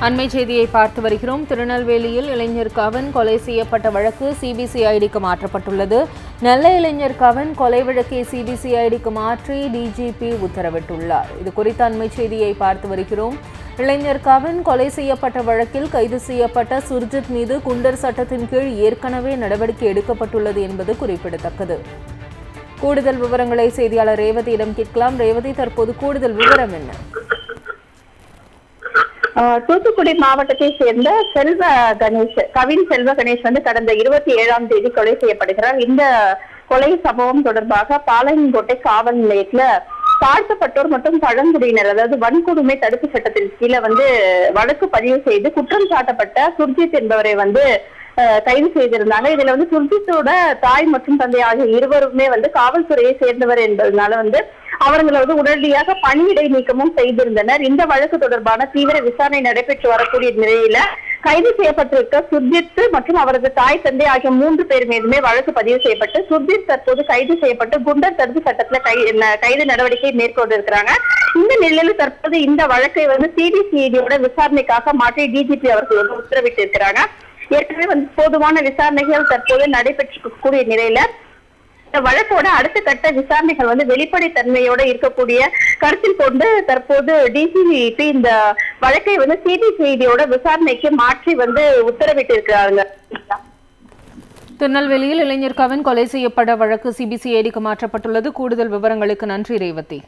அண்மை செய்தியை பார்த்து வருகிறோம். திருநெல்வேலியில் இளைஞர் கவன் கொலை செய்யப்பட்ட வழக்கு சிபிசிஐடிக்கு மாற்றப்பட்டுள்ளது. நெல்லை இளைஞர் கவன் கொலை வழக்கை சிபிசிஐடிக்கு மாற்றி டிஜிபி உத்தரவிட்டுள்ளார். இது குறித்த அண்மை செய்தியை பார்த்து வருகிறோம். இளைஞர் கவன் கொலை செய்யப்பட்ட வழக்கில் கைது செய்யப்பட்ட சுர்ஜித் மீது குண்டர் சட்டத்தின் கீழ் ஏற்கனவே நடவடிக்கை எடுக்கப்பட்டுள்ளது என்பது குறிப்பிடத்தக்கது. கூடுதல் விவரங்களை செய்தியாளர் ரேவதியிடம் கேட்கலாம். ரேவதி, தற்போது கூடுதல் விவரம் என்ன? தூத்துக்குடி மாவட்டத்தை சேர்ந்த கவின் செல்வ கணேஷ் கடந்த 27ஆம் தேதி கொலை செய்யப்படுகிறார். இந்த கொலை சம்பவம் தொடர்பாக பாளையங்கோட்டை காவல் நிலையத்துல தாழ்த்தப்பட்டோர் மற்றும் பழங்குடியினர், அதாவது வன்கொடுமை தடுப்பு சட்டத்தின் கீழே வழக்கு பதிவு செய்து குற்றம் சாட்டப்பட்ட சுர்ஜித் என்பவரை கைது செய்திருந்தாங்க. இதுல சுர்ஜித்தோட தாய் மற்றும் தந்தை ஆகிய இருவருமே காவல்துறையை சேர்ந்தவர் என்பதனால அவர்களை உடனடியாக பணியிடை நீக்கமும் செய்திருந்தனர். இந்த வழக்கு தொடர்பான தீவிர விசாரணை நடைபெற்று வரக்கூடிய நிலையில கைது செய்யப்பட்டிருக்க சுர்ஜித் மற்றும் அவரது தாய் தந்தை ஆகிய 3 பேர் மீதுமே வழக்கு பதிவு செய்யப்பட்டு சுர்ஜித் தற்போது கைது செய்யப்பட்டு குண்டர் தடுப்பு சட்டத்துல கைது நடவடிக்கை மேற்கொண்டிருக்கிறாங்க. இந்த நிலையில தற்போது இந்த வழக்கை சிபிசிஐடியோட விசாரணைக்காக மாற்றி டிஜிபி அவர்கள் உத்தரவிட்டு இருக்கிறாங்க. ஏற்கனவே போதுமான விசாரணைகள் தற்போது நடைபெற்றக்கூடிய நிலையில வழக்கோட அடுத்த கட்ட விசாரணைகள் வெளிப்படை தன்மையோட இருக்கக்கூடிய கருத்தில் கொண்டு தற்போது டிஜிபி இந்த வழக்கை சிபிசிஐடியோட விசாரணைக்கு மாற்றி உத்தரவிட்டு இருக்கிறாங்க. திருநெல்வேலியில் இளைஞர் கவன் கொலை செய்யப்பட்ட வழக்கு சிபிசிஐடிக்கு மாற்றப்பட்டுள்ளது. கூடுதல் விவரங்களுக்கு நன்றி ரேவதி.